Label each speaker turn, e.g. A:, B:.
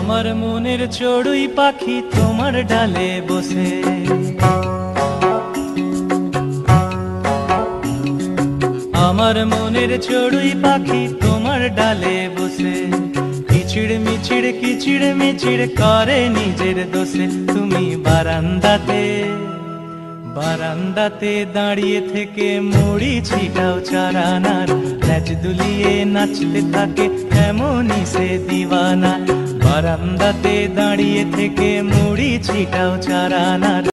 A: আমার মনের চড়ুই পাখি তোমার ডালে বসে, আমার মনের চড়ুই পাখি তোমার ডালে বসে, কিচিড় মিচিড় কিচিড় মিচিড় করে নিজের দোষে। তুমি বারান্দাতে বারান্দাতে দাঁড়িয়ে থেকে মুড়ি ছিটাও চারানার, ল্যাজ দুলিয়ে নাচতে থাকে এমনই সে দিওয়ানা। বারান্দাতে দাঁড়িয়ে থেকে মুড়ি ছিটাও চারানার।